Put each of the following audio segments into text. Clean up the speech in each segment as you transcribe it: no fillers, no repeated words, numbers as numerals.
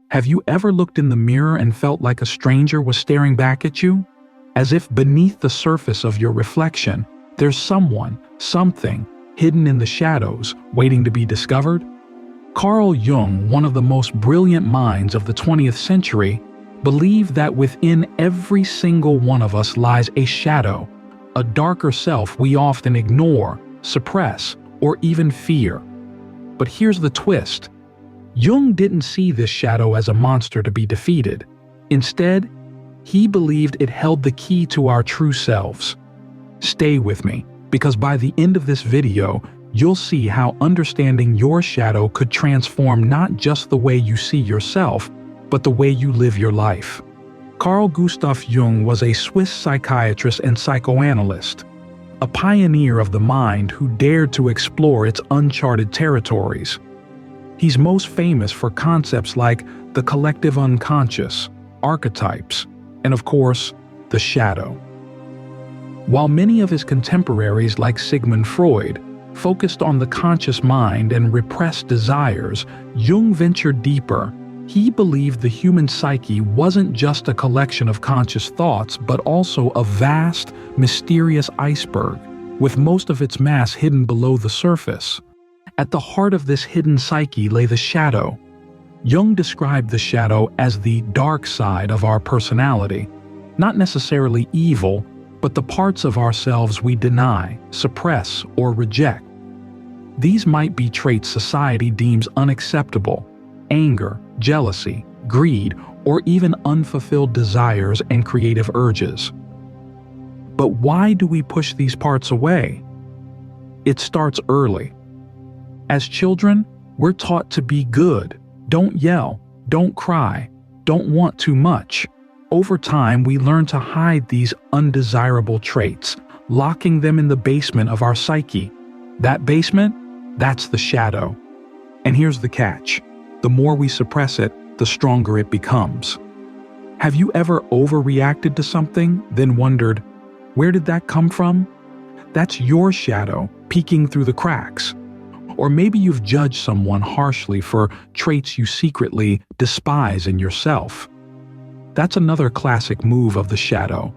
Have you ever looked in the mirror and felt like a stranger was staring back at you? As if beneath the surface of your reflection, there's someone, something, hidden in the shadows, waiting to be discovered? Carl Jung, one of the most brilliant minds of the 20th century, believed that within every single one of us lies a shadow, a darker self we often ignore, suppress, or even fear. But here's the twist. Jung didn't see this shadow as a monster to be defeated. Instead, he believed it held the key to our true selves. Stay with me, because by the end of this video, you'll see how understanding your shadow could transform not just the way you see yourself, but the way you live your life. Carl Gustav Jung was a Swiss psychiatrist and psychoanalyst, a pioneer of the mind who dared to explore its uncharted territories. He's most famous for concepts like the collective unconscious, archetypes, and of course, the shadow. While many of his contemporaries like Sigmund Freud focused on the conscious mind and repressed desires, Jung ventured deeper. He believed the human psyche wasn't just a collection of conscious thoughts, but also a vast, mysterious iceberg, with most of its mass hidden below the surface. At the heart of this hidden psyche lay the shadow. Jung described the shadow as the dark side of our personality, not necessarily evil, but the parts of ourselves we deny, suppress, or reject. These might be traits society deems unacceptable: anger, jealousy, greed, or even unfulfilled desires and creative urges. But why do we push these parts away? It starts early. As children, we're taught to be good, don't yell, don't cry, don't want too much. Over time, we learn to hide these undesirable traits, locking them in the basement of our psyche. That basement? That's the shadow. And here's the catch. The more we suppress it, the stronger it becomes. Have you ever overreacted to something, then wondered, where did that come from? That's your shadow peeking through the cracks. Or maybe you've judged someone harshly for traits you secretly despise in yourself. That's another classic move of the shadow: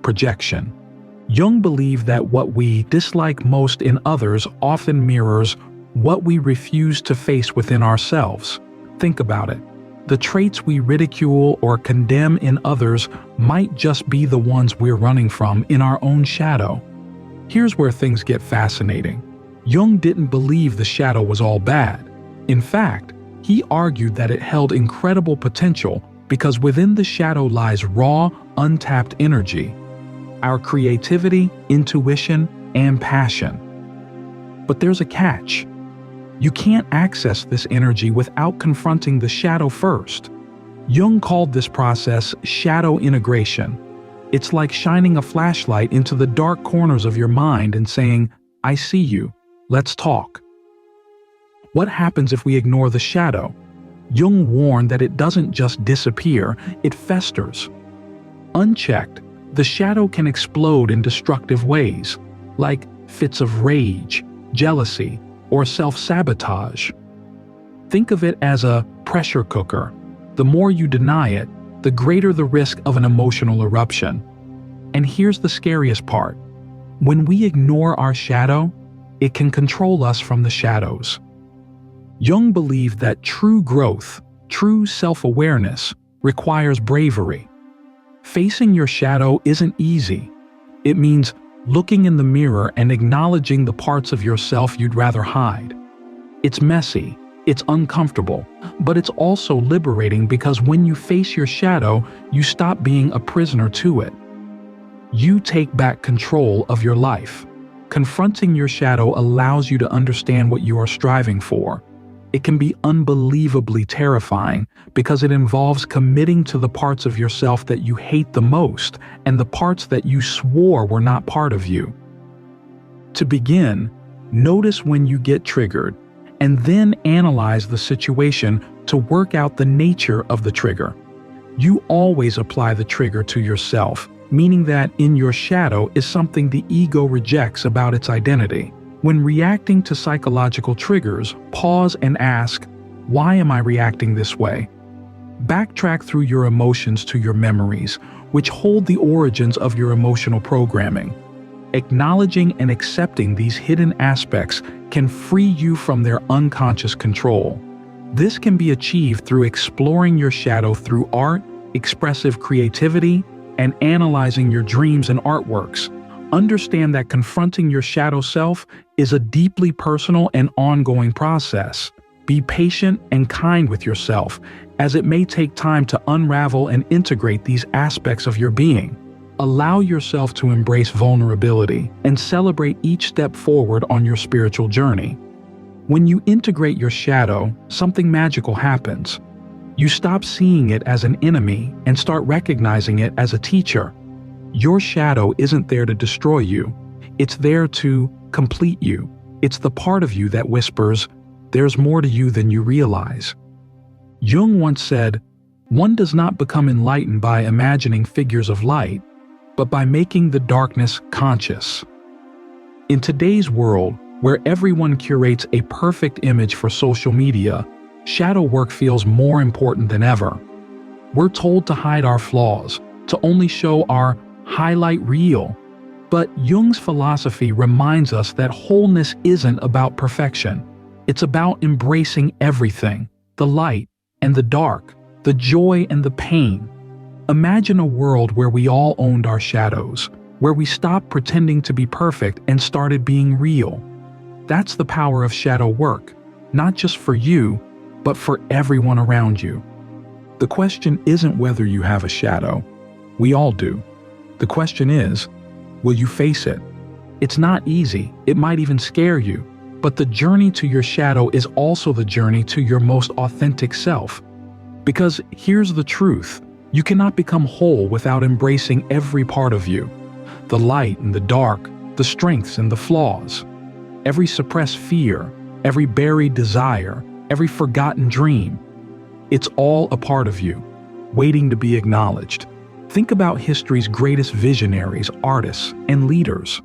projection. Jung believed that what we dislike most in others often mirrors what we refuse to face within ourselves. Think about it. The traits we ridicule or condemn in others might just be the ones we're running from in our own shadow. Here's where things get fascinating. Jung didn't believe the shadow was all bad. In fact, he argued that it held incredible potential because within the shadow lies raw, untapped energy, our creativity, intuition, and passion. But there's a catch. You can't access this energy without confronting the shadow first. Jung called this process shadow integration. It's like shining a flashlight into the dark corners of your mind and saying, "I see you. Let's talk." What happens if we ignore the shadow? Jung warned that it doesn't just disappear, it festers. Unchecked, the shadow can explode in destructive ways, like fits of rage, jealousy, or self-sabotage. Think of it as a pressure cooker. The more you deny it, the greater the risk of an emotional eruption. And here's the scariest part. When we ignore our shadow, it can control us from the shadows. Jung believed that true growth, true self-awareness, requires bravery. Facing your shadow isn't easy. It means looking in the mirror and acknowledging the parts of yourself you'd rather hide. It's messy, it's uncomfortable, but it's also liberating because when you face your shadow, you stop being a prisoner to it. You take back control of your life. Confronting your shadow allows you to understand what you are striving for. It can be unbelievably terrifying because it involves committing to the parts of yourself that you hate the most and the parts that you swore were not part of you. To begin, notice when you get triggered, and then analyze the situation to work out the nature of the trigger. You always apply the trigger to yourself, meaning that in your shadow is something the ego rejects about its identity. When reacting to psychological triggers, pause and ask, why am I reacting this way? Backtrack through your emotions to your memories, which hold the origins of your emotional programming. Acknowledging and accepting these hidden aspects can free you from their unconscious control. This can be achieved through exploring your shadow through art, expressive creativity, and analyzing your dreams and artworks. Understand that confronting your shadow self is a deeply personal and ongoing process. Be patient and kind with yourself, as it may take time to unravel and integrate these aspects of your being. Allow yourself to embrace vulnerability and celebrate each step forward on your spiritual journey. When you integrate your shadow, something magical happens. You stop seeing it as an enemy and start recognizing it as a teacher. Your shadow isn't there to destroy you. It's there to complete you. It's the part of you that whispers, "There's more to you than you realize." Jung once said, "One does not become enlightened by imagining figures of light, but by making the darkness conscious." In today's world, where everyone curates a perfect image for social media, shadow work feels more important than ever. We're told to hide our flaws, to only show our highlight reel. But Jung's philosophy reminds us that wholeness isn't about perfection. It's about embracing everything, the light and the dark, the joy and the pain. Imagine a world where we all owned our shadows, where we stopped pretending to be perfect and started being real. That's the power of shadow work, not just for you, but for everyone around you. The question isn't whether you have a shadow. We all do. The question is, will you face it? It's not easy. It might even scare you. But the journey to your shadow is also the journey to your most authentic self. Because here's the truth. You cannot become whole without embracing every part of you. The light and the dark, the strengths and the flaws. Every suppressed fear, every buried desire, every forgotten dream. It's all a part of you, waiting to be acknowledged. Think about history's greatest visionaries, artists, and leaders.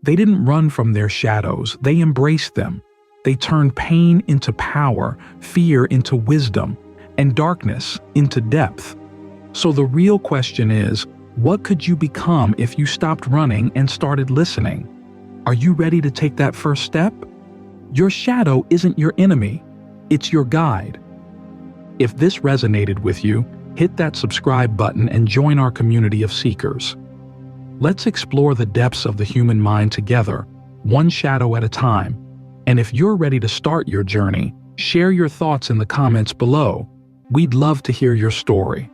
They didn't run from their shadows, they embraced them. They turned pain into power, fear into wisdom, and darkness into depth. So the real question is, what could you become if you stopped running and started listening? Are you ready to take that first step? Your shadow isn't your enemy, it's your guide. If this resonated with you, hit that subscribe button and join our community of seekers. Let's explore the depths of the human mind together, one shadow at a time. And if you're ready to start your journey, share your thoughts in the comments below. We'd love to hear your story.